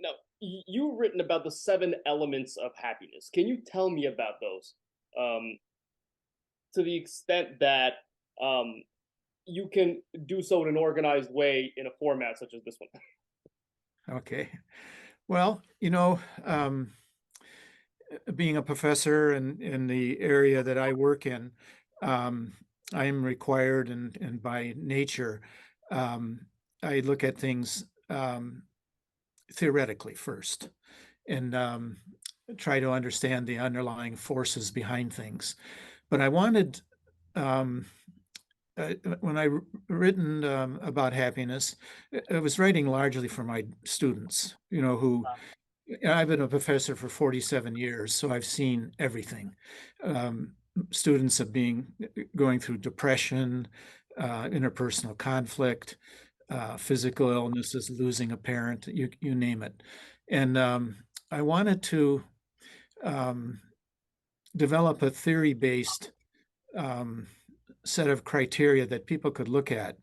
Now, you've written about the 7 elements of happiness. Can you tell me about those? Um, to the extent that um, you can do so in an organized way in a format such as this one. Okay. Well, being a professor in the area that I work in, um, I am required and by nature, um, I look at things theoretically first and try to understand the underlying forces behind things. But I wanted, um, when written about happiness, I was writing largely for my students, who I've been a professor for 47 years, so I've seen everything. Um, Students of going through depression, interpersonal conflict, physical illnesses, losing a parent, you name it. And I wanted to um, develop a theory-based um, set of criteria that people could look at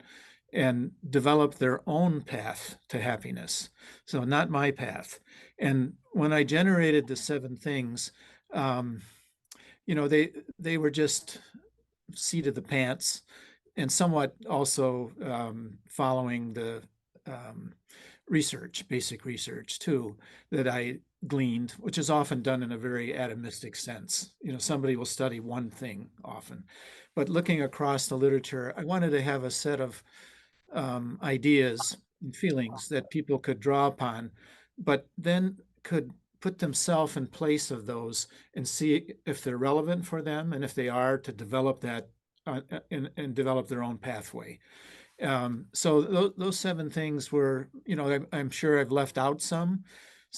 and develop their own path to happiness. So, not my path. And when I generated the 7 things, um, they were just seat of the pants and somewhat also following the um, basic research too, that I gleaned, which is often done in a very atomistic sense. Somebody will study one thing often, but looking across the literature, I wanted to have a set of ideas and feelings that people could draw upon, but then could put themselves in place of those and see if they're relevant for them, and if they are, to develop that and develop their own pathway. So those 7 things were, I'm sure I've left out some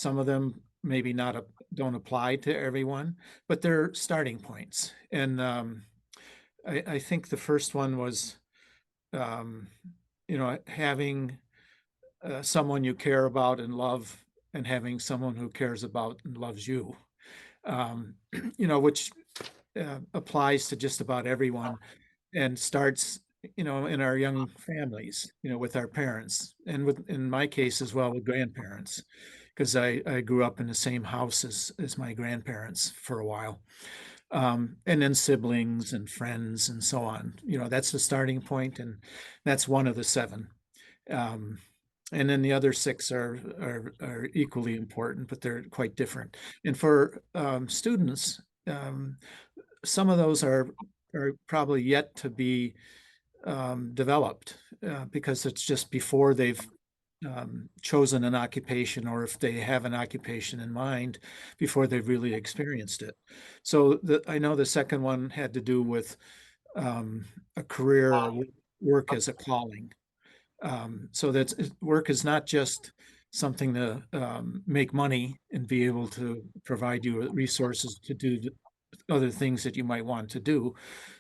of them maybe not don't apply to everyone, but they're starting points. And I think the first one was, um, having someone you care about and love, and having someone who cares about and loves you, um, which applies to just about everyone and starts, in our young families, with our parents, and in my case as well, with grandparents, because I grew up in the same house as my grandparents for a while. And then siblings and friends and so on. That's the starting point, and that's one of the 7. Um, and then the other 6 are equally important, but they're quite different. And for students, some of those are probably yet to be developed, because it's just before they've chosen an occupation, or if they have an occupation in mind, before they've really experienced it. So I know the second one had to do with a career or work as a calling. So that's work is not just something to make money and be able to provide you with resources to do other things that you might want to do,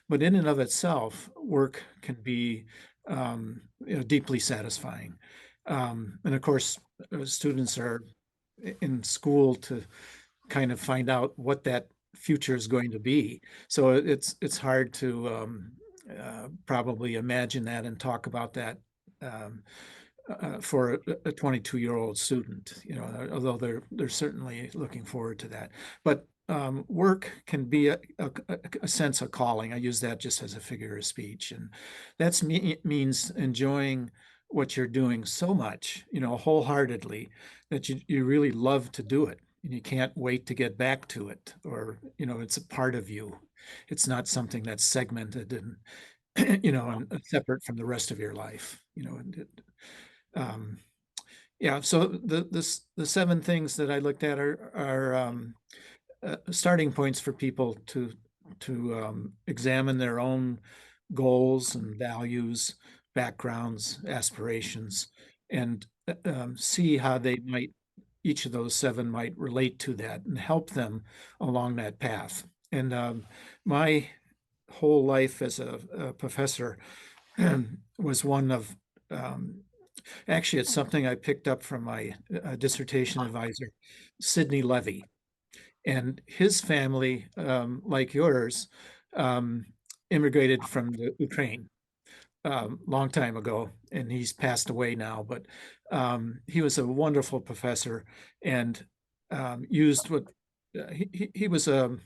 but in and of itself, work can be deeply satisfying. And of course, students are in school to kind of find out what that future is going to be. So it's hard to probably imagine that and talk about that um, for a 22-year-old student. Although they're certainly looking forward to that. But work can be a sense of calling. I use that just as a figure of speech, and that means enjoying what you're doing so much, wholeheartedly, that you really love to do it, and you can't wait to get back to it, or it's a part of you. It's not something that's segmented and and separate from the rest of your life. Um, yeah. So the 7 things that I looked at are starting points for people to examine their own goals and values, backgrounds, aspirations, and see how each of those 7 might relate to that and help them along that path. And my whole life as a professor was one of um, actually, it's something I picked up from my dissertation advisor, Sidney Levy, and his family, like yours, um, immigrated from the Ukraine. long time ago, and he's passed away now, but he was a wonderful professor and used what he was a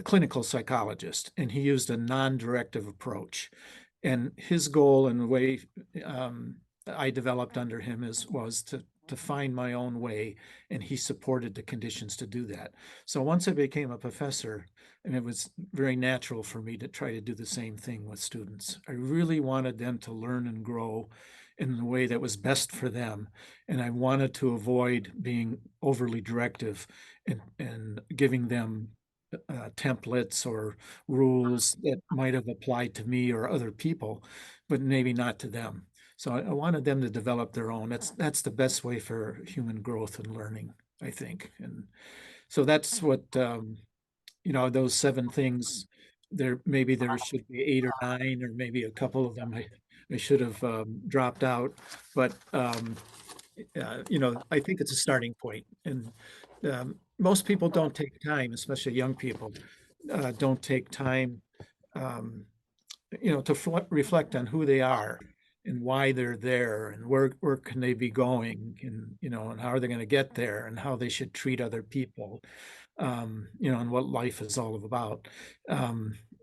clinical psychologist, and he used a non-directive approach. And his goal and the way I developed under him was to find my own way, and he supported the conditions to do that. So once I became a professor, and it was very natural for me to try to do the same thing with students. I really wanted them to learn and grow in the way that was best for them. And I wanted to avoid being overly directive and giving them templates or rules that might have applied to me or other people, but maybe not to them. So I wanted them to develop their own. That's the best way for human growth and learning, I think. And so that's what those 7 things. Maybe there should be 8 or 9, or maybe a couple of them I should have dropped out. But I think it's a starting point. And most people don't take time, especially young people, don't take time, um, to reflect on who they are and why they're there and where can they be going, and how are they going to get there, and how they should treat other people, and what life is all about.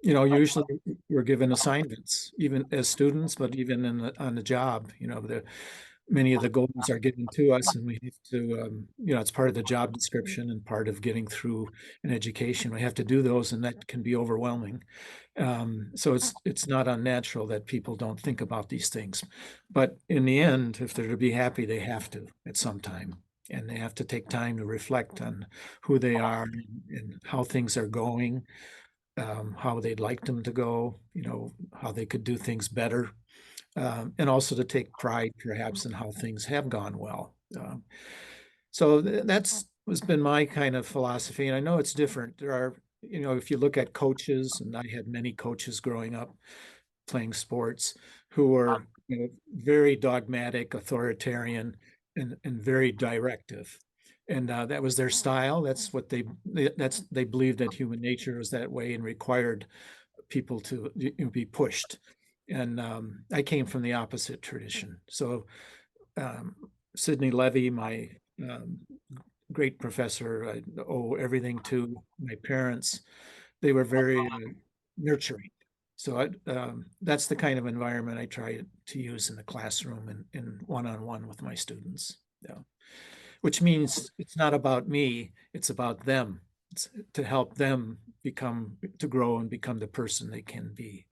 Usually we're given assignments, even as students, but even on the job, many of the goals are given to us, and we have to, it's part of the job description and part of getting through an education. We have to do those, and that can be overwhelming. So it's not unnatural that people don't think about these things. But in the end, if they're to be happy, they have to at some time. And they have to take time to reflect on who they are and how things are going, how they'd like them to go, how they could do things better, and also to take pride perhaps in how things have gone well. So that's has been my kind of philosophy. And I know it's different. There are, if you look at coaches, and I had many coaches growing up playing sports who were very dogmatic, authoritarian, and very directive. And that was their style. That's what they believed that human nature was that way and required people to be pushed. And I came from the opposite tradition. So um, Sidney Levy, my um, great professor, I owe everything to. My parents, they were very nurturing. So that's the kind of environment I try to use in the classroom and in one-on-one with my students. Yeah. Which means it's not about me, it's about them. It's to help them to grow and become the person they can be.